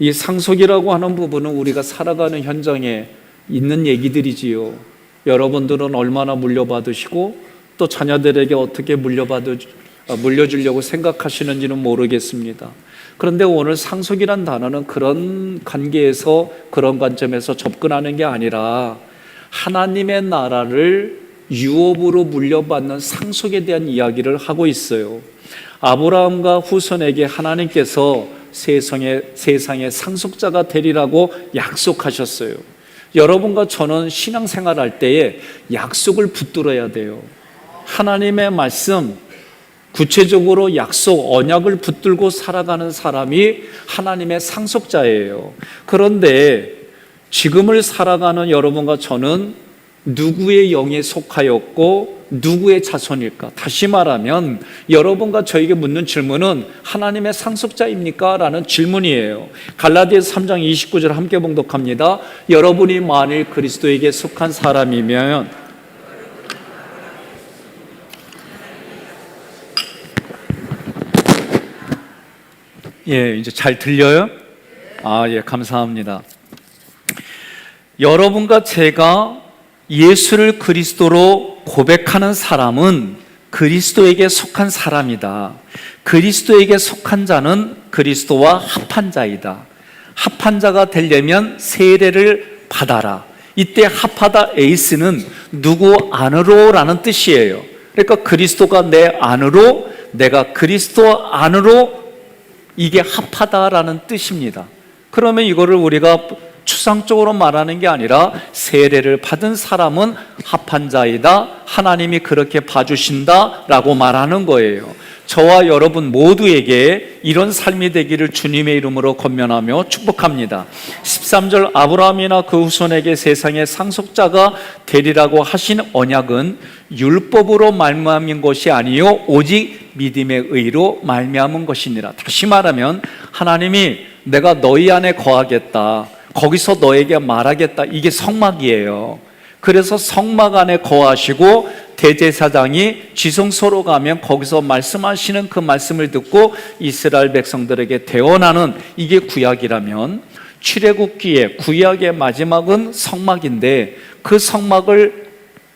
이 상속이라고 하는 부분은 우리가 살아가는 현장에 있는 얘기들이지요. 여러분들은 얼마나 물려받으시고 또 자녀들에게 어떻게 물려주려고 생각하시는지는 모르겠습니다. 그런데 오늘 상속이란 단어는 그런 관계에서, 그런 관점에서 접근하는 게 아니라 하나님의 나라를 유업으로 물려받는 상속에 대한 이야기를 하고 있어요. 아브라함과 후손에게 하나님께서 세상의 상속자가 되리라고 약속하셨어요. 여러분과 저는 신앙생활할 때에 약속을 붙들어야 돼요. 하나님의 말씀, 구체적으로 약속, 언약을 붙들고 살아가는 사람이 하나님의 상속자예요. 그런데 지금을 살아가는 여러분과 저는 누구의 영에 속하였고 누구의 자손일까? 다시 말하면 여러분과 저에게 묻는 질문은 하나님의 상속자입니까? 라는 질문이에요. 갈라디아서 3장 29절 함께 봉독합니다. 여러분이 만일 그리스도에게 속한 사람이면 이제 잘 들려요? 감사합니다. 여러분과 제가 예수를 그리스도로 고백하는 사람은 그리스도에게 속한 사람이다. 그리스도에게 속한 자는 그리스도와 합한 자이다. 합한 자가 되려면 세례를 받아라. 이때 합하다 에이스는 누구 안으로 라는 뜻이에요. 그러니까 그리스도가 내 안으로, 내가 그리스도 안으로, 이게 합하다라는 뜻입니다. 그러면 이거를 우리가 추상적으로 말하는 게 아니라 세례를 받은 사람은 합한 자이다, 하나님이 그렇게 봐주신다 라고 말하는 거예요. 저와 여러분 모두에게 이런 삶이 되기를 주님의 이름으로 권면하며 축복합니다. 13절 아브라함이나 그 후손에게 세상의 상속자가 되리라고 하신 언약은 율법으로 말미암은 것이 아니요 오직 믿음의 의로 말미암은 것이니라. 다시 말하면 하나님이 내가 너희 안에 거하겠다, 거기서 너에게 말하겠다, 이게 성막이에요. 그래서 성막 안에 거하시고 대제사장이 지성소로 가면 거기서 말씀하시는 그 말씀을 듣고 이스라엘 백성들에게 대언하는, 이게 구약이라면 출애굽기의 구약의 마지막은 성막인데, 그 성막을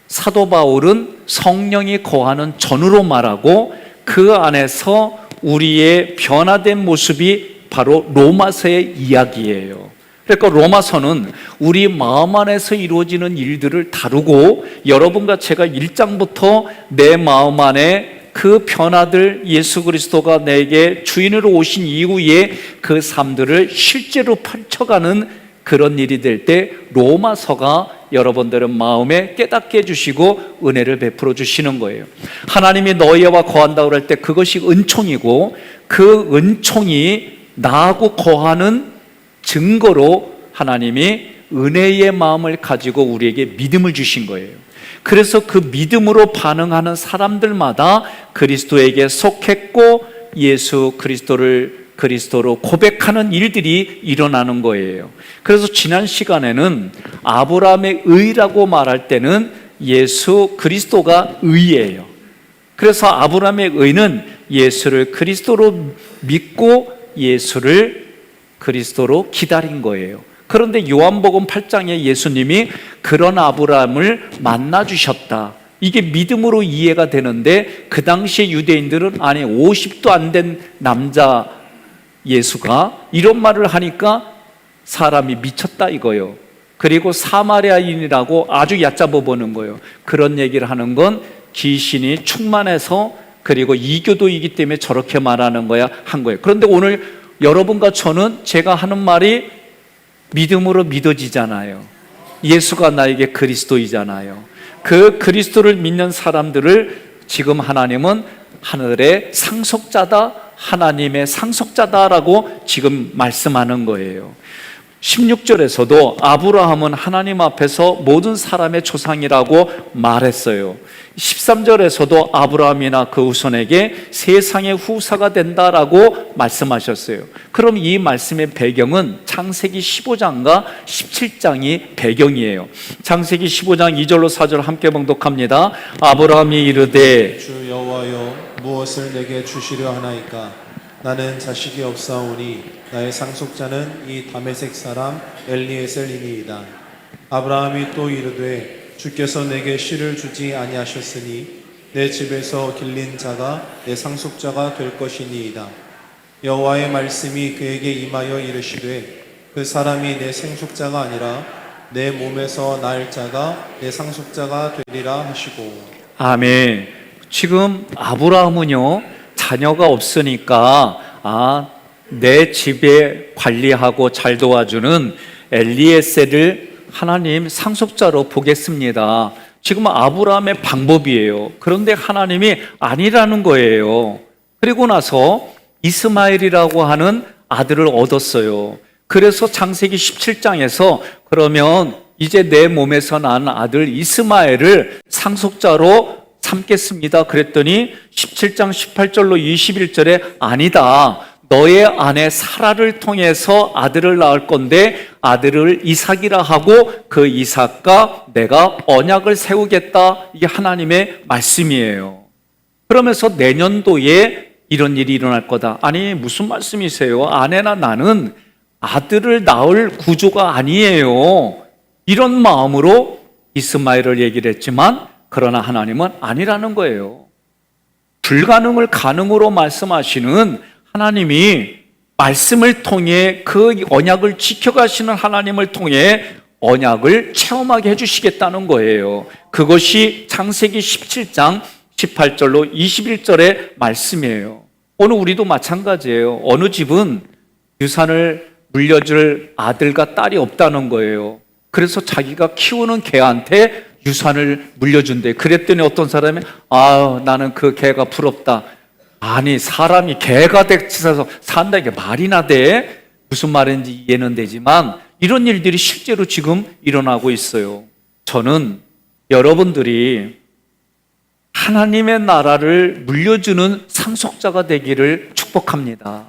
사도 바울은 성령이 거하는 전으로 말하고 그 안에서 우리의 변화된 모습이 바로 로마서의 이야기예요. 그러니까 로마서는 우리 마음 안에서 이루어지는 일들을 다루고, 여러분과 제가 1장부터 내 마음 안에 그 변화들, 예수 그리스도가 내게 주인으로 오신 이후에 그 삶들을 실제로 펼쳐가는 그런 일이 될 때 로마서가 여러분들은 마음에 깨닫게 해주시고 은혜를 베풀어 주시는 거예요. 하나님이 너희와 거한다고 할 때 그것이 은총이고, 그 은총이 나하고 거하는 증거로 하나님이 은혜의 마음을 가지고 우리에게 믿음을 주신 거예요. 그래서 그 믿음으로 반응하는 사람들마다 그리스도에게 속했고 예수 그리스도로 고백하는 일들이 일어나는 거예요. 그래서 지난 시간에는 아브라함의 의라고 말할 때는 예수 그리스도가 의예요. 그래서 아브라함의 의는 예수를 그리스도로 믿고 예수를 그리스도로 기다린 거예요. 그런데 요한복음 8장에 예수님이 그런 아브라함을 만나 주셨다, 이게 믿음으로 이해가 되는데, 그 당시에 유대인들은 아니 50도 안 된 남자 예수가 이런 말을 하니까 사람이 미쳤다 이거예요. 그리고 사마리아인이라고 아주 얕잡아 보는 거예요. 그런 얘기를 하는 건 귀신이 충만해서, 그리고 이교도이기 때문에 저렇게 말하는 거야 한 거예요. 그런데 오늘 여러분과 저는 제가 하는 말이 믿음으로 믿어지잖아요. 예수가 나에게 그리스도이잖아요. 그 그리스도를 믿는 사람들을 지금 하나님은 하늘의 상속자다, 하나님의 상속자다라고 지금 말씀하는 거예요. 16절에서도 아브라함은 하나님 앞에서 모든 사람의 조상이라고 말했어요. 13절에서도 아브라함이나 그 후손에게 세상의 후사가 된다라고 말씀하셨어요. 그럼 이 말씀의 배경은 창세기 15장과 17장이 배경이에요. 창세기 15장 2절로 4절 함께 봉독합니다. 아브라함이 이르되 주 여호와여 무엇을 내게 주시려 하나이까? 나는 자식이 없사오니 나의 상속자는 이 다메섹 사람 엘리에셀이니이다. 아브라함이 또 이르되 주께서 내게 씨를 주지 아니하셨으니 내 집에서 길린 자가 내 상속자가 될 것이니이다. 여호와의 말씀이 그에게 임하여 이르시되 그 사람이 내 상속자가 아니라 내 몸에서 날 자가 내 상속자가 되리라 하시고. 아멘. 지금 아브라함은요, 자녀가 없으니까 내 집에 관리하고 잘 도와주는 엘리에셀을 하나님 상속자로 보겠습니다. 지금 아브라함의 방법이에요. 그런데 하나님이 아니라는 거예요. 그리고 나서 이스마엘이라고 하는 아들을 얻었어요. 그래서 창세기 17장에서 그러면 이제 내 몸에서 난 아들 이스마엘을 상속자로 삼겠습니다. 그랬더니 17장 18절로 21절에 아니다. 너의 아내 사라를 통해서 아들을 낳을 건데 아들을 이삭이라 하고 그 이삭과 내가 언약을 세우겠다. 이게 하나님의 말씀이에요. 그러면서 내년도에 이런 일이 일어날 거다. 아니 무슨 말씀이세요? 아내나 나는 아들을 낳을 구조가 아니에요. 이런 마음으로 이스마엘을 얘기를 했지만 그러나 하나님은 아니라는 거예요. 불가능을 가능으로 말씀하시는 하나님이 말씀을 통해 그 언약을 지켜가시는 하나님을 통해 언약을 체험하게 해주시겠다는 거예요. 그것이 창세기 17장 18절로 21절의 말씀이에요. 오늘 우리도 마찬가지예요. 어느 집은 유산을 물려줄 아들과 딸이 없다는 거예요. 그래서 자기가 키우는 개한테 유산을 물려준대. 그랬더니 어떤 사람이 나는 그 개가 부럽다. 아니 사람이 개가 돼서 산다는 게 말이나 돼? 무슨 말인지 이해는 되지만 이런 일들이 실제로 지금 일어나고 있어요. 저는 여러분들이 하나님의 나라를 물려주는 상속자가 되기를 축복합니다.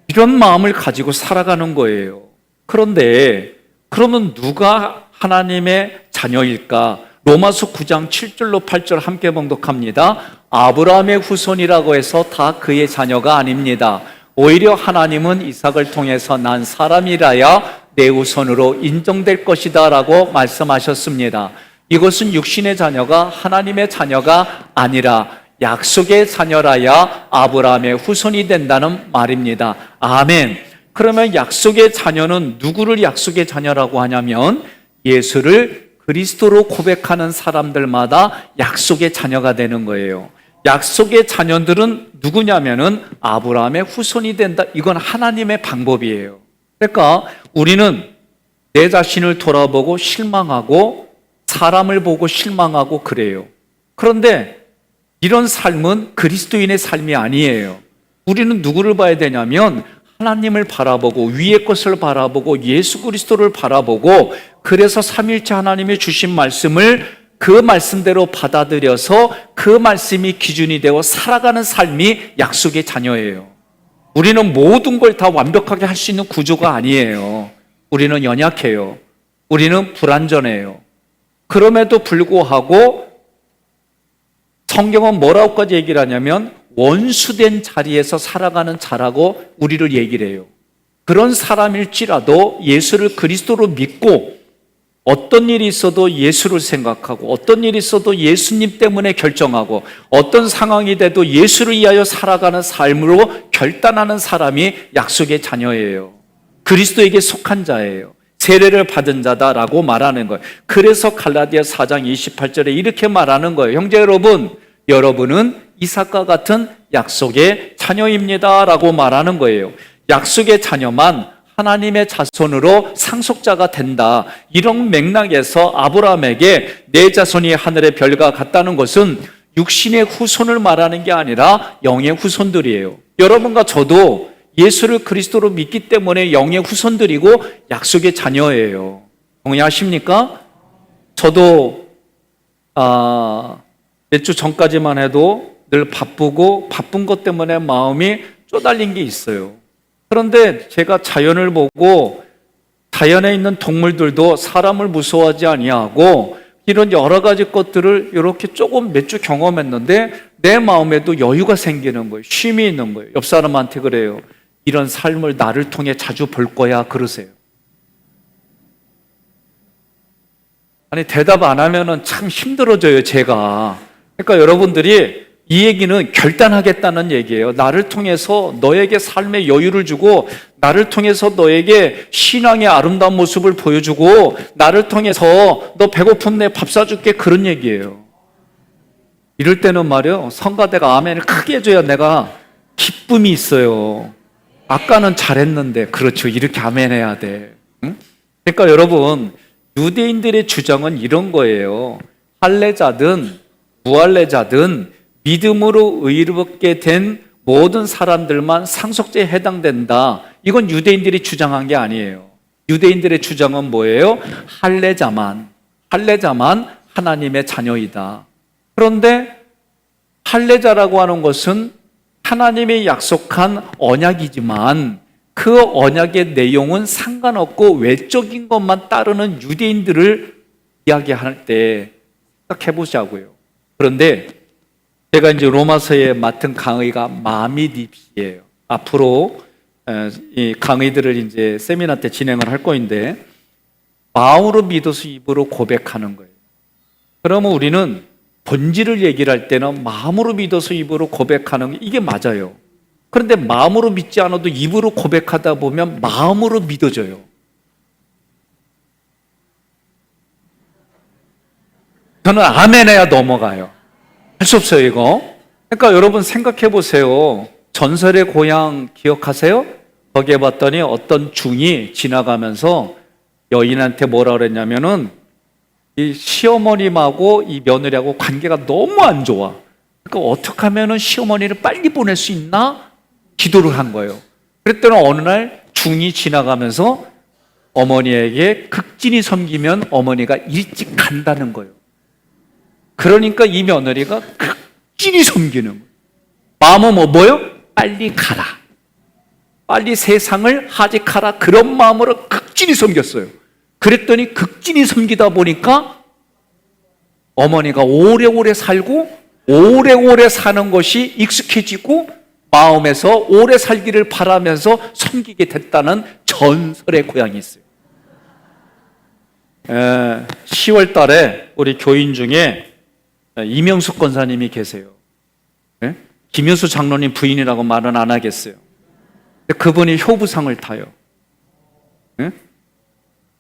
이런 마음을 가지고 살아가는 거예요. 그런데 그러면 누가 하나님의 자녀일까? 로마서 9장 7절로 8절 함께 봉독합니다. 아브라함의 후손이라고 해서 다 그의 자녀가 아닙니다. 오히려 하나님은 이삭을 통해서 난 사람이라야 내 후손으로 인정될 것이다 라고 말씀하셨습니다. 이것은 육신의 자녀가 하나님의 자녀가 아니라 약속의 자녀라야 아브라함의 후손이 된다는 말입니다. 아멘. 그러면 약속의 자녀는 누구를 약속의 자녀라고 하냐면 예수를 그리스도로 고백하는 사람들마다 약속의 자녀가 되는 거예요. 약속의 자녀들은 누구냐면은 아브라함의 후손이 된다. 이건 하나님의 방법이에요. 그러니까 우리는 내 자신을 돌아보고 실망하고 사람을 보고 실망하고 그래요. 그런데 이런 삶은 그리스도인의 삶이 아니에요. 우리는 누구를 봐야 되냐면 하나님을 바라보고 위의 것을 바라보고 예수 그리스도를 바라보고 그래서 삼위일체 하나님이 주신 말씀을 그 말씀대로 받아들여서 그 말씀이 기준이 되어 살아가는 삶이 약속의 자녀예요. 우리는 모든 걸 다 완벽하게 할 수 있는 구조가 아니에요. 우리는 연약해요. 우리는 불완전해요. 그럼에도 불구하고 성경은 뭐라고까지 얘기를 하냐면 원수된 자리에서 살아가는 자라고 우리를 얘기를 해요. 그런 사람일지라도 예수를 그리스도로 믿고 어떤 일이 있어도 예수를 생각하고 어떤 일이 있어도 예수님 때문에 결정하고 어떤 상황이 돼도 예수를 위하여 살아가는 삶으로 결단하는 사람이 약속의 자녀예요. 그리스도에게 속한 자예요. 세례를 받은 자다라고 말하는 거예요. 그래서 갈라디아 4장 28절에 이렇게 말하는 거예요. 형제 여러분, 여러분은 이삭과 같은 약속의 자녀입니다라고 말하는 거예요. 약속의 자녀만 하나님의 자손으로 상속자가 된다. 이런 맥락에서 아브라함에게 내 자손이 하늘의 별과 같다는 것은 육신의 후손을 말하는 게 아니라 영의 후손들이에요. 여러분과 저도 예수를 그리스도로 믿기 때문에 영의 후손들이고 약속의 자녀예요. 동의하십니까? 저도 몇 주 전까지만 해도 늘 바쁘고 바쁜 것 때문에 마음이 쪼달린 게 있어요. 그런데 제가 자연을 보고 자연에 있는 동물들도 사람을 무서워하지 아니하고 이런 여러 가지 것들을 이렇게 조금 몇 주 경험했는데 내 마음에도 여유가 생기는 거예요. 쉼이 있는 거예요. 옆 사람한테 그래요. 이런 삶을 나를 통해 자주 볼 거야 그러세요. 아니 대답 안 하면은 참 힘들어져요 제가. 그러니까 여러분들이 이 얘기는 결단하겠다는 얘기예요. 나를 통해서 너에게 삶의 여유를 주고 나를 통해서 너에게 신앙의 아름다운 모습을 보여주고 나를 통해서 너 배고픔 내 밥 사줄게 그런 얘기예요. 이럴 때는 말이요 성가대가 아멘을 크게 해줘야 내가 기쁨이 있어요. 아까는 잘했는데 그렇죠 이렇게 아멘 해야 돼. 응? 그러니까 여러분 유대인들의 주장은 이런 거예요. 할례자든 무할례자든 믿음으로 의롭게 된 모든 사람들만 상속죄에 해당된다. 이건 유대인들이 주장한 게 아니에요. 유대인들의 주장은 뭐예요? 할례자만 하나님의 자녀이다. 그런데 할례자라고 하는 것은 하나님의 약속한 언약이지만 그 언약의 내용은 상관없고 외적인 것만 따르는 유대인들을 이야기할 때 생각해보자고요. 그런데 제가 이제 로마서에 맡은 강의가 마밋 입시예요. 앞으로 이 강의들을 이제 세미나 때 진행을 할 거인데 마음으로 믿어서 입으로 고백하는 거예요. 그러면 우리는 본질을 얘기를 할 때는 마음으로 믿어서 입으로 고백하는 게 이게 맞아요. 그런데 마음으로 믿지 않아도 입으로 고백하다 보면 마음으로 믿어져요. 저는 아멘 해야 넘어가요. 할 수 없어요 이거. 그러니까 여러분 생각해 보세요. 전설의 고향 기억하세요? 거기에 봤더니 어떤 중이 지나가면서 여인한테 뭐라 그랬냐면은 이 시어머님하고 이 며느리하고 관계가 너무 안 좋아. 그러니까 어떻게 하면은 시어머니를 빨리 보낼 수 있나? 기도를 한 거예요. 그랬더니 어느 날 중이 지나가면서 어머니에게 극진히 섬기면 어머니가 일찍 간다는 거예요. 그러니까 이 며느리가 극진히 섬기는 거예요. 마음은 뭐예요? 빨리 가라. 빨리 세상을 하직하라. 그런 마음으로 극진히 섬겼어요. 그랬더니 극진히 섬기다 보니까 어머니가 오래오래 살고 오래오래 사는 것이 익숙해지고 마음에서 오래 살기를 바라면서 섬기게 됐다는 전설의 고향이 있어요. 10월 달에 우리 교인 중에 이명숙 권사님이 계세요. 김효수 장로님 부인이라고 말은 안 하겠어요. 그분이 효부상을 타요.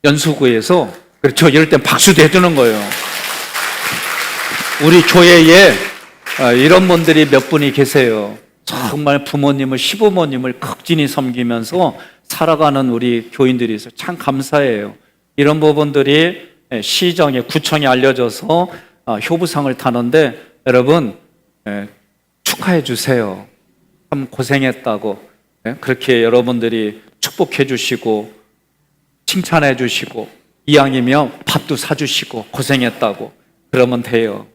연수구에서. 그렇죠. 이럴 땐 박수도 해주는 거예요. 우리 교회에 이런 분들이 몇 분이 계세요. 정말 부모님을, 시부모님을 극진히 섬기면서 살아가는 우리 교인들이 있어요. 참 감사해요. 이런 부분들이 시정에, 구청에 알려져서 효부상을 타는데 여러분 축하해 주세요. 참 고생했다고 그렇게 여러분들이 축복해 주시고 칭찬해 주시고 이왕이면 밥도 사주시고 고생했다고 그러면 돼요.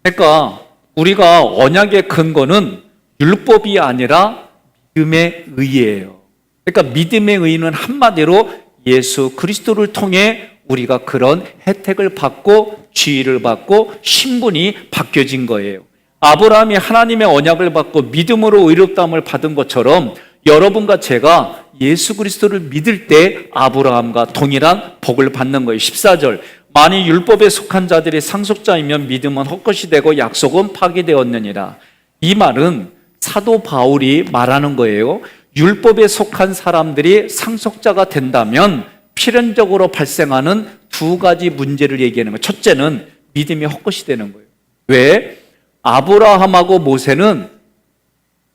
그러니까 우리가 언약의 근거는 율법이 아니라 믿음의 의예요. 그러니까 믿음의 의는 한마디로 예수 그리스도를 통해 우리가 그런 혜택을 받고 지위를 받고 신분이 바뀌어진 거예요. 아브라함이 하나님의 언약을 받고 믿음으로 의롭다함을 받은 것처럼 여러분과 제가 예수 그리스도를 믿을 때 아브라함과 동일한 복을 받는 거예요. 14절 만일 율법에 속한 자들이 상속자이면 믿음은 헛것이 되고 약속은 파기되었느니라. 이 말은 사도 바울이 말하는 거예요. 율법에 속한 사람들이 상속자가 된다면 필연적으로 발생하는 두 가지 문제를 얘기하는 거예요. 첫째는 믿음이 헛것이 되는 거예요. 왜? 아브라함하고 모세는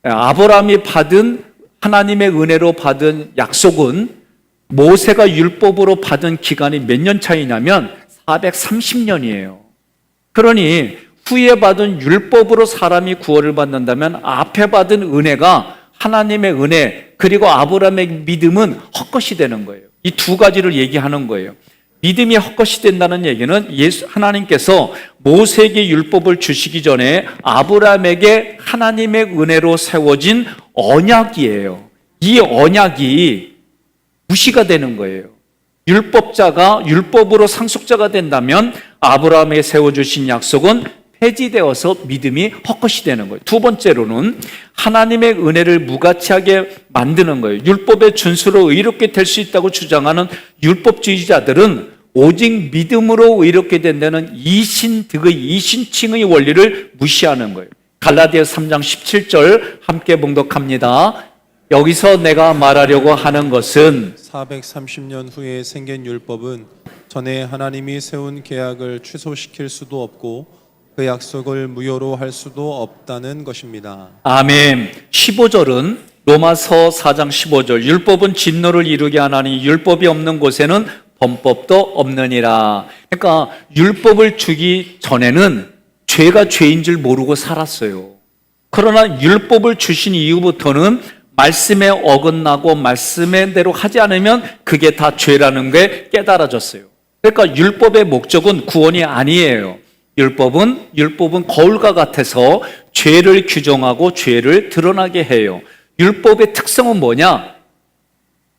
아브라함이 받은 하나님의 은혜로 받은 약속은 모세가 율법으로 받은 기간이 몇 년 차이냐면 430년이에요. 그러니 후에 받은 율법으로 사람이 구원을 받는다면 앞에 받은 은혜가 하나님의 은혜 그리고 아브라함의 믿음은 헛것이 되는 거예요. 이 두 가지를 얘기하는 거예요. 믿음이 헛것이 된다는 얘기는 하나님께서 모세에게 율법을 주시기 전에 아브라함에게 하나님의 은혜로 세워진 언약이에요. 이 언약이 무시가 되는 거예요. 율법자가 율법으로 상속자가 된다면 아브라함에게 세워주신 약속은 해지되어서 믿음이 헛것이 되는 거예요. 두 번째로는 하나님의 은혜를 무가치하게 만드는 거예요. 율법의 준수로 의롭게 될 수 있다고 주장하는 율법주의자들은 오직 믿음으로 의롭게 된다는 이신득의 이신칭의 원리를 무시하는 거예요. 갈라디아서 3장 17절 함께 봉독합니다. 여기서 내가 말하려고 하는 것은 430년 후에 생긴 율법은 전에 하나님이 세운 계약을 취소시킬 수도 없고 그 약속을 무효로 할 수도 없다는 것입니다. 아멘. 15절은 로마서 4장 15절 율법은 진노를 이루게 하나니 율법이 없는 곳에는 범법도 없느니라. 그러니까 율법을 주기 전에는 죄가 죄인 줄 모르고 살았어요. 그러나 율법을 주신 이후부터는 말씀에 어긋나고 말씀의 대로 하지 않으면 그게 다 죄라는 게 깨달아졌어요. 그러니까 율법의 목적은 구원이 아니에요. 율법은 거울과 같아서 죄를 규정하고 죄를 드러나게 해요. 율법의 특성은 뭐냐?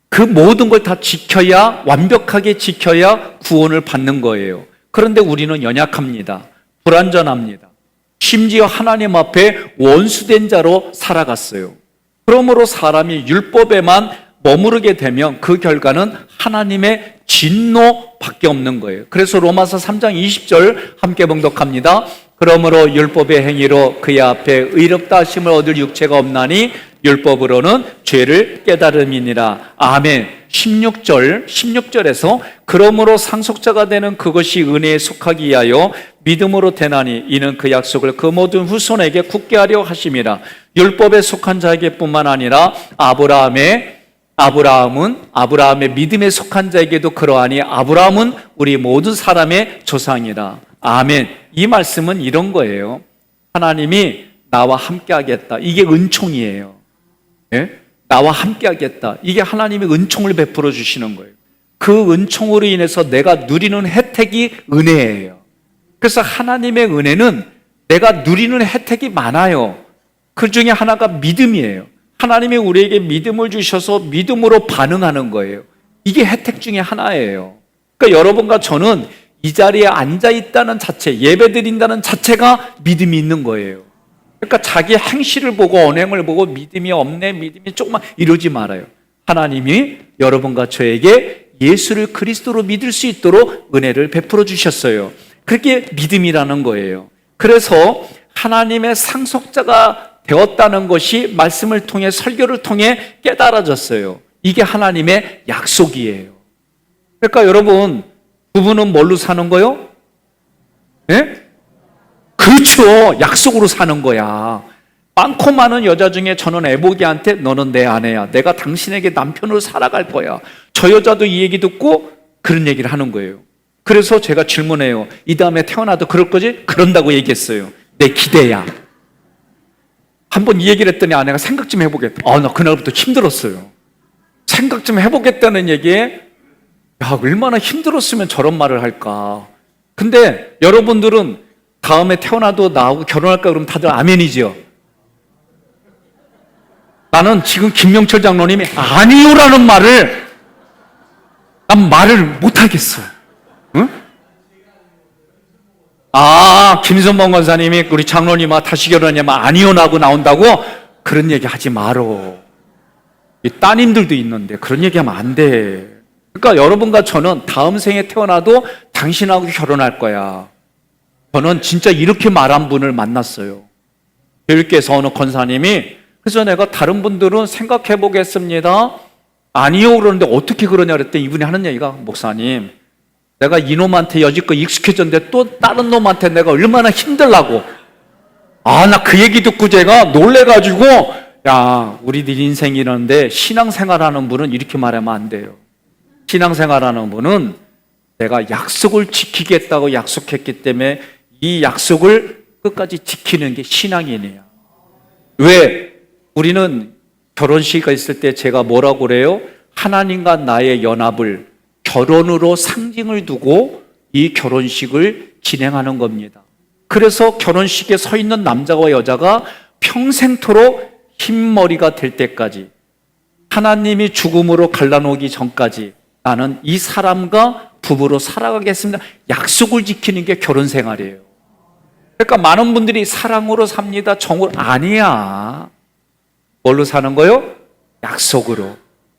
그 모든 걸 다 지켜야, 완벽하게 지켜야 구원을 받는 거예요. 그런데 우리는 연약합니다. 불완전합니다. 심지어 하나님 앞에 원수된 자로 살아갔어요. 그러므로 사람이 율법에만 머무르게 되면 그 결과는 하나님의 진노밖에 없는 거예요. 그래서 로마서 3장 20절 함께 봉독합니다. 그러므로 율법의 행위로 그의 앞에 의롭다 하심을 얻을 육체가 없나니 율법으로는 죄를 깨달음이니라. 아멘. 16절에서 그러므로 상속자가 되는 그것이 은혜에 속하기 위하여 믿음으로 되나니 이는 그 약속을 그 모든 후손에게 굳게 하려 하심이라. 율법에 속한 자에게 뿐만 아니라 아브라함의 믿음에 속한 자에게도 그러하니 아브라함은 우리 모든 사람의 조상이라. 아멘. 이 말씀은 이런 거예요. 하나님이 나와 함께 하겠다. 이게 은총이에요. 예? 나와 함께 하겠다. 이게 하나님의 은총을 베풀어 주시는 거예요. 그 은총으로 인해서 내가 누리는 혜택이 은혜예요. 그래서 하나님의 은혜는 내가 누리는 혜택이 많아요. 그 중에 하나가 믿음이에요. 하나님이 우리에게 믿음을 주셔서 믿음으로 반응하는 거예요. 이게 혜택 중에 하나예요. 그러니까 여러분과 저는 이 자리에 앉아 있다는 자체, 예배 드린다는 자체가 믿음이 있는 거예요. 그러니까 자기 행실을 보고 언행을 보고 믿음이 없네, 믿음이 조금만 이러지 말아요. 하나님이 여러분과 저에게 예수를 그리스도로 믿을 수 있도록 은혜를 베풀어 주셨어요. 그게 믿음이라는 거예요. 그래서 하나님의 상속자가 되었다는 것이 말씀을 통해 설교를 통해 깨달아졌어요. 이게 하나님의 약속이에요. 그러니까 여러분, 부부는 뭘로 사는 거요? 예? 그렇죠. 약속으로 사는 거야. 많고 많은 여자 중에 저는 애보기한테 너는 내 아내야. 내가 당신에게 남편으로 살아갈 거야. 저 여자도 이 얘기 듣고 그런 얘기를 하는 거예요. 그래서 제가 질문해요. 이 다음에 태어나도 그럴 거지? 그런다고 얘기했어요. 내 기대야. 한번 이 얘기를 했더니 아내가 생각 좀 해보겠다. 나 그날부터 힘들었어요. 생각 좀 해보겠다는 얘기에 얼마나 힘들었으면 저런 말을 할까. 근데 여러분들은 다음에 태어나도 나하고 결혼할까 그러면 다들 아멘이죠. 나는 지금 김명철 장로님이 아니요라는 난 말을 못하겠어. 응? 김선범 권사님이 우리 장로님 다시 결혼하냐면 아니요라고 나온다고? 그런 얘기 하지 말어. 따님들도 있는데 그런 얘기하면 안 돼. 그러니까 여러분과 저는 다음 생에 태어나도 당신하고 결혼할 거야. 저는 진짜 이렇게 말한 분을 만났어요. 교육교에서 어느 권사님이, 그래서 내가 다른 분들은 생각해 보겠습니다. 아니요 그러는데 어떻게 그러냐 그랬더니 이분이 하는 얘기가, 목사님 내가 이놈한테 여지껏 익숙해졌는데 또 다른 놈한테 내가 얼마나 힘들라고. 나 그 얘기 듣고 제가 놀래가지고, 우리들 인생이라는데 신앙생활하는 분은 이렇게 말하면 안 돼요. 신앙생활하는 분은 내가 약속을 지키겠다고 약속했기 때문에 이 약속을 끝까지 지키는 게 신앙이네요. 왜? 우리는 결혼식이 있을 때 제가 뭐라고 그래요? 하나님과 나의 연합을 결혼으로 상징을 두고 이 결혼식을 진행하는 겁니다. 그래서 결혼식에 서 있는 남자와 여자가 평생토록 흰머리가 될 때까지, 하나님이 죽음으로 갈라놓기 전까지 나는 이 사람과 부부로 살아가겠습니다. 약속을 지키는 게 결혼 생활이에요. 그러니까 많은 분들이 사랑으로 삽니다, 정으로. 아니야. 뭘로 사는 거요? 약속으로,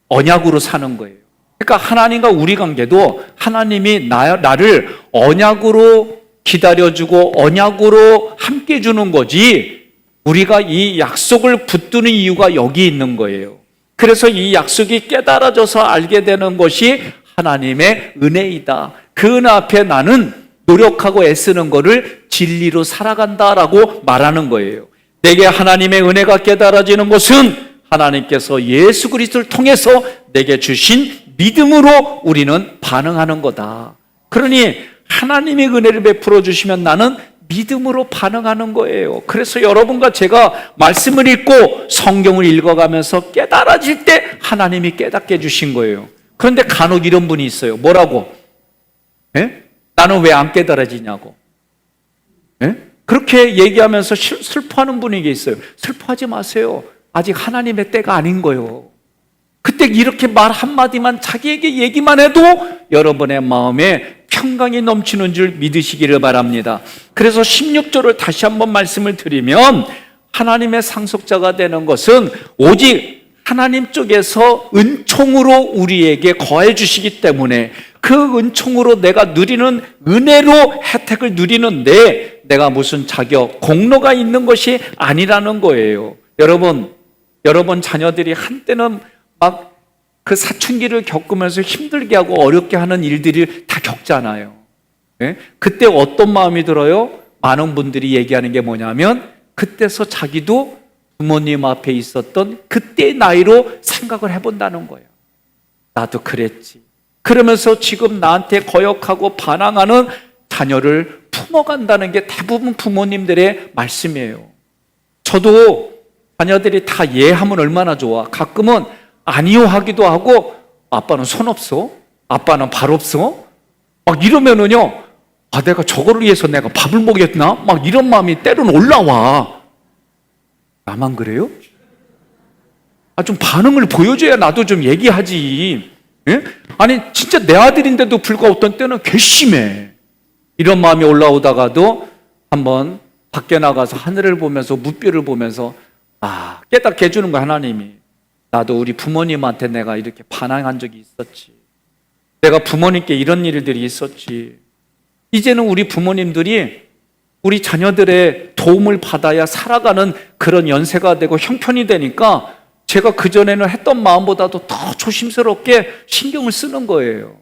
언약으로 사는 거예요. 그러니까 하나님과 우리 관계도 하나님이 나를 언약으로 기다려주고 언약으로 함께 주는 거지, 우리가 이 약속을 붙드는 이유가 여기 있는 거예요. 그래서 이 약속이 깨달아져서 알게 되는 것이 하나님의 은혜이다. 그 은혜 앞에 나는 노력하고 애쓰는 것을 진리로 살아간다라고 말하는 거예요. 내게 하나님의 은혜가 깨달아지는 것은 하나님께서 예수 그리스도를 통해서 내게 주신 믿음으로 우리는 반응하는 거다. 그러니 하나님의 은혜를 베풀어 주시면 나는 믿음으로 반응하는 거예요. 그래서 여러분과 제가 말씀을 읽고 성경을 읽어가면서 깨달아질 때 하나님이 깨닫게 해주신 거예요. 그런데 간혹 이런 분이 있어요. 뭐라고? 예? 나는 왜 안 깨달아지냐고. 예? 그렇게 얘기하면서 슬퍼하는 분이 있어요. 슬퍼하지 마세요. 아직 하나님의 때가 아닌 거예요. 그때 이렇게 말 한마디만, 자기에게 얘기만 해도 여러분의 마음에 평강이 넘치는 줄 믿으시기를 바랍니다. 그래서 16절을 다시 한번 말씀을 드리면, 하나님의 상속자가 되는 것은 오직 하나님 쪽에서 은총으로 우리에게 거해 주시기 때문에 그 은총으로 내가 누리는 은혜로 혜택을 누리는데 내가 무슨 자격, 공로가 있는 것이 아니라는 거예요. 여러분 자녀들이 한때는 막 그 사춘기를 겪으면서 힘들게 하고 어렵게 하는 일들이 다 겪잖아요. 네? 그때 어떤 마음이 들어요? 많은 분들이 얘기하는 게 뭐냐면, 그때서 자기도 부모님 앞에 있었던 그때의 나이로 생각을 해본다는 거예요. 나도 그랬지. 그러면서 지금 나한테 거역하고 반항하는 자녀를 품어간다는 게 대부분 부모님들의 말씀이에요. 저도 자녀들이 다 이해하면 얼마나 좋아. 가끔은 아니요 하기도 하고, 아빠는 손 없어? 아빠는 발 없어? 막 이러면은요, 아, 내가 저거를 위해서 내가 밥을 먹였나? 막 이런 마음이 때로는 올라와. 나만 그래요? 아, 좀 반응을 보여줘야 나도 좀 얘기하지. 예? 아니, 진짜 내 아들인데도 불구하고 어떤 때는 괘씸해. 이런 마음이 올라오다가도 한번 밖에 나가서 하늘을 보면서, 무뼈를 보면서, 아, 깨닫게 해주는 거야, 하나님이. 나도 우리 부모님한테 내가 이렇게 반항한 적이 있었지. 내가 부모님께 이런 일들이 있었지. 이제는 우리 부모님들이 우리 자녀들의 도움을 받아야 살아가는 그런 연세가 되고 형편이 되니까 제가 그전에는 했던 마음보다도 더 조심스럽게 신경을 쓰는 거예요.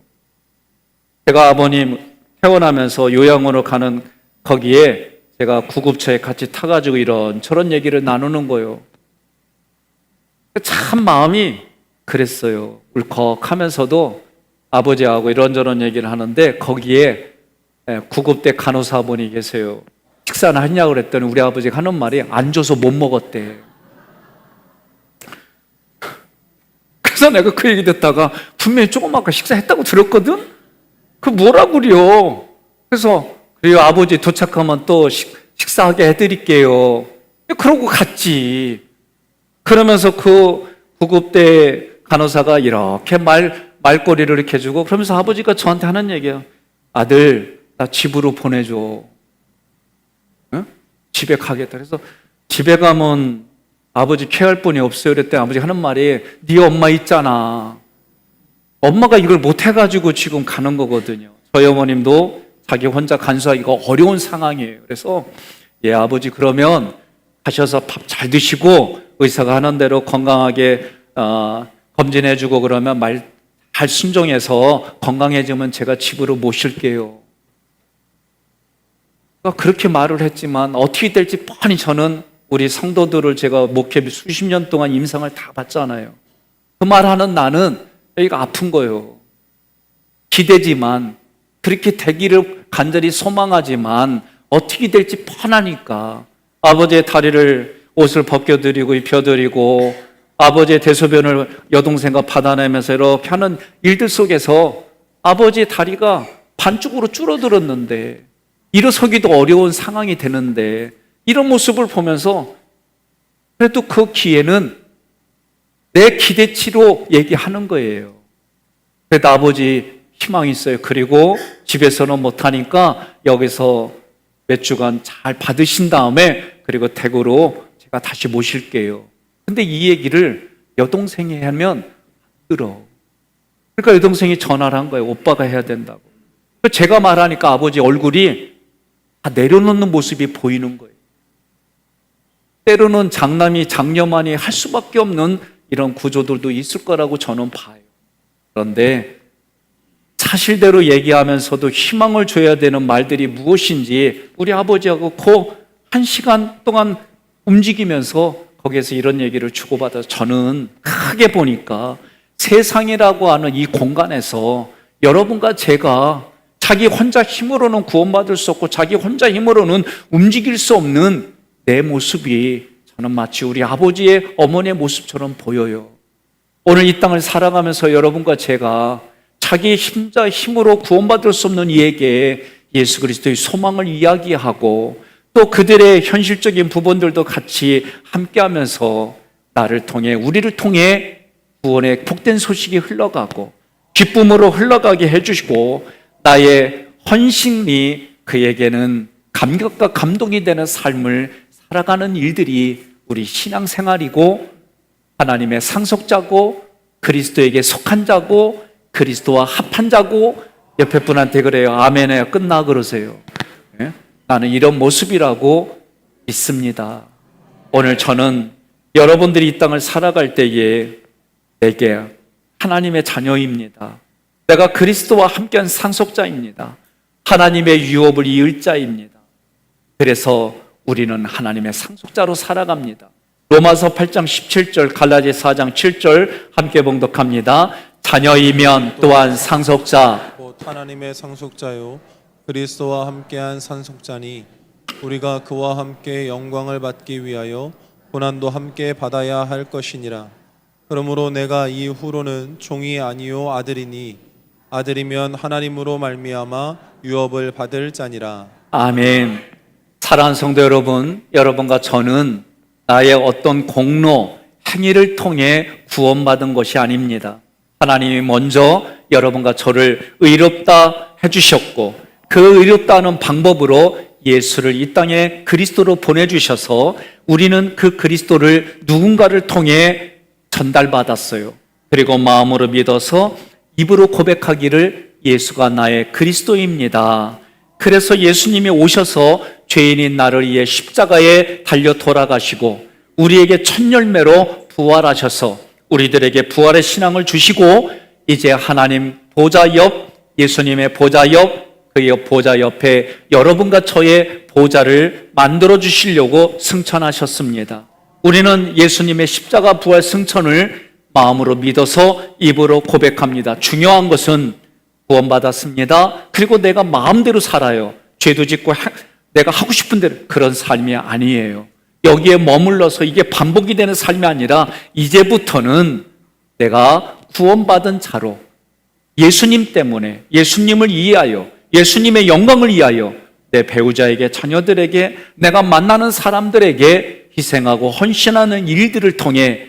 제가 아버님 태어나면서 요양원으로 가는 거기에 제가 구급차에 같이 타가지고 이런저런 얘기를 나누는 거예요. 참 마음이 그랬어요. 울컥하면서도 아버지하고 이런저런 얘기를 하는데, 거기에 구급대 간호사분이 계세요. 식사는 했냐고 그랬더니 우리 아버지가 하는 말이 안 줘서 못 먹었대. 그래서 내가 그 얘기 듣다가 분명히 조금 아까 식사했다고 들었거든? 그 뭐라 그래요? 그래서 그래요, 아버지 도착하면 또 식사하게 해드릴게요. 그러고 갔지. 그러면서 그 구급대 간호사가 이렇게 말꼬리를 이렇게 해주고, 그러면서 아버지가 저한테 하는 얘기예요. 아들, 나 집으로 보내줘. 응? 집에 가겠다. 그래서 집에 가면 아버지 케어할 분이 없어요. 그랬더니 아버지 하는 말이, 네 엄마 있잖아. 엄마가 이걸 못 해가지고 지금 가는 거거든요. 저희 어머님도 자기 혼자 간수하기가 어려운 상황이에요. 그래서 예, 아버지 그러면 가셔서 밥 잘 드시고 의사가 하는 대로 건강하게 검진해주고 그러면 말 잘 순종해서 건강해지면 제가 집으로 모실게요. 그러니까 그렇게 말을 했지만 어떻게 될지 뻔히 저는 우리 성도들을 제가 목회 수십 년 동안 임상을 다 봤잖아요. 그 말하는 나는 여기가 아픈 거예요. 기대지만, 그렇게 되기를 간절히 소망하지만 어떻게 될지 뻔하니까 아버지의 다리를, 옷을 벗겨드리고 입혀드리고 아버지의 대소변을 여동생과 받아내면서 이렇게 하는 일들 속에서 아버지의 다리가 반쪽으로 줄어들었는데, 일어서기도 어려운 상황이 되는데, 이런 모습을 보면서 그래도 그 기회는 내 기대치로 얘기하는 거예요. 그래도 아버지 희망이 있어요. 그리고 집에서는 못하니까 여기서 몇 주간 잘 받으신 다음에 그리고 댁으로 제가 다시 모실게요. 근데 이 얘기를 여동생이 하면 들어. 그러니까 여동생이 전화를 한 거예요. 오빠가 해야 된다고. 제가 말하니까 아버지 얼굴이 다 내려놓는 모습이 보이는 거예요. 때로는 장남이 장녀만이 할 수밖에 없는 이런 구조들도 있을 거라고 저는 봐요. 그런데 사실대로 얘기하면서도 희망을 줘야 되는 말들이 무엇인지 우리 아버지하고 그 1시간 동안 움직이면서 거기에서 이런 얘기를 주고받아서 저는 크게 보니까 세상이라고 하는 이 공간에서 여러분과 제가 자기 혼자 힘으로는 구원받을 수 없고 자기 혼자 힘으로는 움직일 수 없는 내 모습이 저는 마치 우리 아버지의 어머니의 모습처럼 보여요. 오늘 이 땅을 살아가면서 여러분과 제가 자기 힘으로 구원받을 수 없는 이에게 예수 그리스도의 소망을 이야기하고 또 그들의 현실적인 부분들도 같이 함께하면서 나를 통해 우리를 통해 구원의 복된 소식이 흘러가고 기쁨으로 흘러가게 해주시고 나의 헌신이 그에게는 감격과 감동이 되는 삶을 살아가는 일들이 우리 신앙생활이고 하나님의 상속자고 그리스도에게 속한 자고 그리스도와 합한 자고 옆에 분한테 그래요. 아멘해요. 끝나 그러세요. 네? 나는 이런 모습이라고 믿습니다. 오늘 저는 여러분들이 이 땅을 살아갈 때에 내게 하나님의 자녀입니다. 내가 그리스도와 함께한 상속자입니다. 하나님의 유업을 이을 자입니다. 그래서 우리는 하나님의 상속자로 살아갑니다. 로마서 8장 17절, 갈라디아서 4장 7절 함께 봉독합니다. 자녀이면 또한 상속자, 곧 하나님의 상속자요 그리스도와 함께한 상속자니 우리가 그와 함께 영광을 받기 위하여 고난도 함께 받아야 할 것이니라. 그러므로 내가 이후로는 종이 아니요 아들이니 아들이면 하나님으로 말미암아 유업을 받을 자니라. 아멘. 사랑하는 성도 여러분, 여러분과 저는 나의 어떤 공로, 행위를 통해 구원받은 것이 아닙니다. 하나님이 먼저 여러분과 저를 의롭다 해주셨고 그 의롭다 하는 방법으로 예수를 이 땅에 그리스도로 보내주셔서 우리는 그 그리스도를 누군가를 통해 전달받았어요. 그리고 마음으로 믿어서 입으로 고백하기를 예수가 나의 그리스도입니다. 그래서 예수님이 오셔서 죄인인 나를 위해 십자가에 달려 돌아가시고 우리에게 첫 열매로 부활하셔서 우리들에게 부활의 신앙을 주시고 이제 하나님 보좌 옆, 예수님의 보좌 옆, 그 보좌 옆에 여러분과 저의 보좌를 만들어 주시려고 승천하셨습니다. 우리는 예수님의 십자가 부활 승천을 마음으로 믿어서 입으로 고백합니다. 중요한 것은 구원받았습니다. 그리고 내가 마음대로 살아요. 죄도 짓고 내가 하고 싶은 대로 그런 삶이 아니에요. 여기에 머물러서 이게 반복이 되는 삶이 아니라 이제부터는 내가 구원받은 자로 예수님 때문에 예수님을 이해하여 예수님의 영광을 위하여 내 배우자에게 자녀들에게 내가 만나는 사람들에게 희생하고 헌신하는 일들을 통해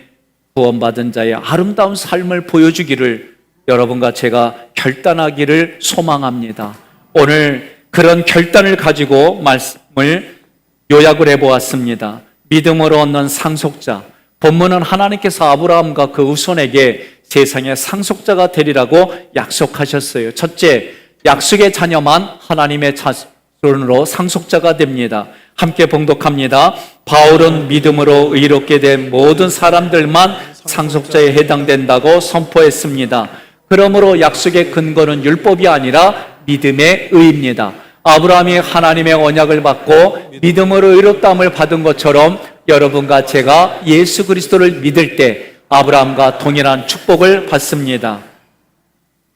구원받은 자의 아름다운 삶을 보여주기를 여러분과 제가 결단하기를 소망합니다. 오늘 그런 결단을 가지고 말씀을 요약을 해보았습니다. 믿음으로 얻는 상속자. 본문은 하나님께서 아브라함과 그 후손에게 세상의 상속자가 되리라고 약속하셨어요. 첫째, 약속의 자녀만 하나님의 자손으로 상속자가 됩니다. 함께 봉독합니다. 바울은 믿음으로 의롭게 된 모든 사람들만 상속자에 해당된다고 선포했습니다. 그러므로 약속의 근거는 율법이 아니라 믿음의 의입니다. 아브라함이 하나님의 언약을 받고 믿음으로 의롭다함을 받은 것처럼 여러분과 제가 예수 그리스도를 믿을 때 아브라함과 동일한 축복을 받습니다.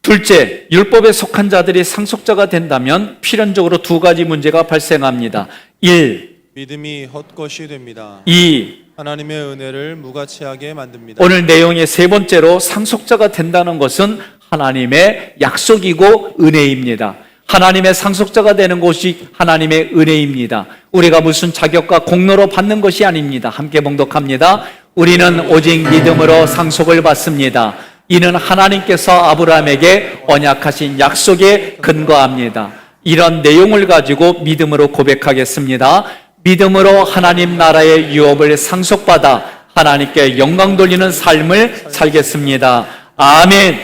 둘째, 율법에 속한 자들이 상속자가 된다면 필연적으로 두 가지 문제가 발생합니다. 1. 믿음이 헛것이 됩니다. 2. 하나님의 은혜를 무가치하게 만듭니다. 오늘 내용의 세 번째로 상속자가 된다는 것은 하나님의 약속이고 은혜입니다. 하나님의 상속자가 되는 것이 하나님의 은혜입니다. 우리가 무슨 자격과 공로로 받는 것이 아닙니다. 함께 봉독합니다. 우리는 오직 믿음으로 상속을 받습니다. 이는 하나님께서 아브라함에게 언약하신 약속에 근거합니다. 이런 내용을 가지고 믿음으로 고백하겠습니다. 믿음으로 하나님 나라의 유업을 상속받아 하나님께 영광 돌리는 삶을 살겠습니다. 아멘.